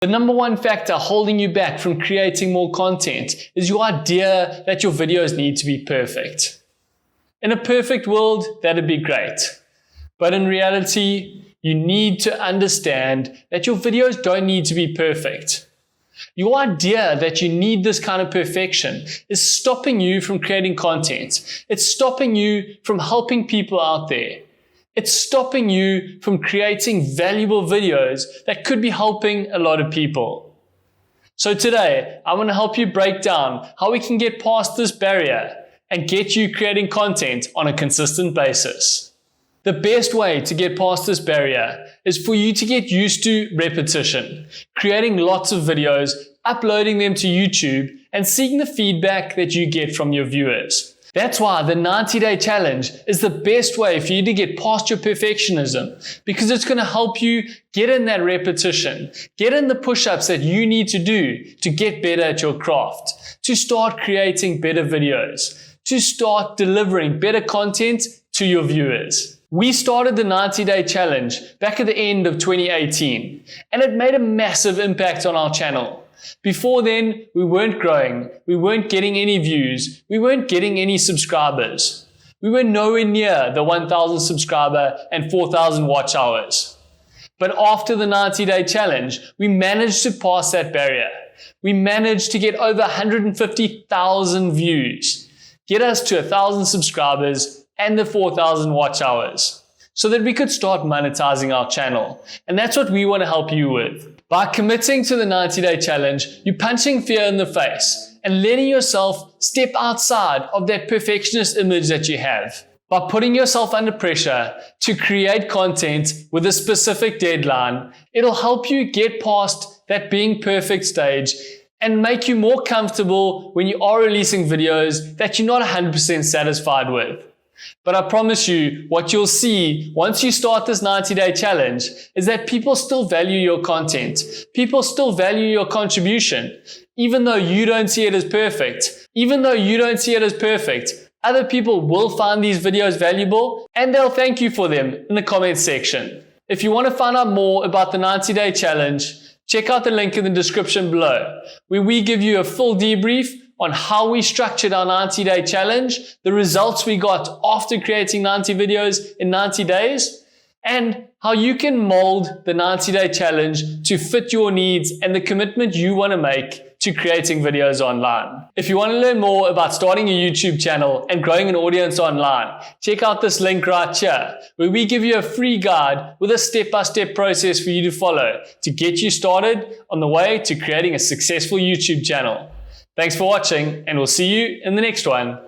The number one factor holding you back from creating more content is your idea that your videos need to be perfect. In a perfect world, that'd be great. But in reality, you need to understand that your videos don't need to be perfect. Your idea that you need this kind of perfection is stopping you from creating content. It's stopping you from helping people out there. It's stopping you from creating valuable videos that could be helping a lot of people. So today, I want to help you break down how we can get past this barrier and get you creating content on a consistent basis. The best way to get past this barrier is for you to get used to repetition, creating lots of videos, uploading them to YouTube, and seeing the feedback that you get from your viewers. That's why the 90-day challenge is the best way for you to get past your perfectionism, because it's going to help you get in that repetition, get in the push-ups that you need to do to get better at your craft, to start creating better videos, to start delivering better content to your viewers. We started the 90-day challenge back at the end of 2018, and it made a massive impact on our channel. Before then, we weren't growing, we weren't getting any views, we weren't getting any subscribers. We were nowhere near the 1,000 subscriber and 4,000 watch hours. But after the 90-day challenge, we managed to pass that barrier. We managed to get over 150,000 views, get us to 1,000 subscribers and the 4,000 watch hours, so that we could start monetizing our channel. And that's what we want to help you with. By committing to the 90-day challenge, you're punching fear in the face and letting yourself step outside of that perfectionist image that you have. By putting yourself under pressure to create content with a specific deadline, it'll help you get past that being perfect stage and make you more comfortable when you are releasing videos that you're not 100% satisfied with. But I promise you, what you'll see once you start this 90-day challenge is that people still value your content. People still value your contribution. Even though you don't see it as perfect, other people will find these videos valuable and they'll thank you for them in the comments section. If you want to find out more about the 90-day challenge, check out the link in the description below, where we give you a full debrief on how we structured our 90-day challenge, the results we got after creating 90 videos in 90 days, and how you can mold the 90-day challenge to fit your needs and the commitment you want to make to creating videos online. If you want to learn more about starting a YouTube channel and growing an audience online, check out this link right here, where we give you a free guide with a step-by-step process for you to follow to get you started on the way to creating a successful YouTube channel. Thanks for watching, and we'll see you in the next one.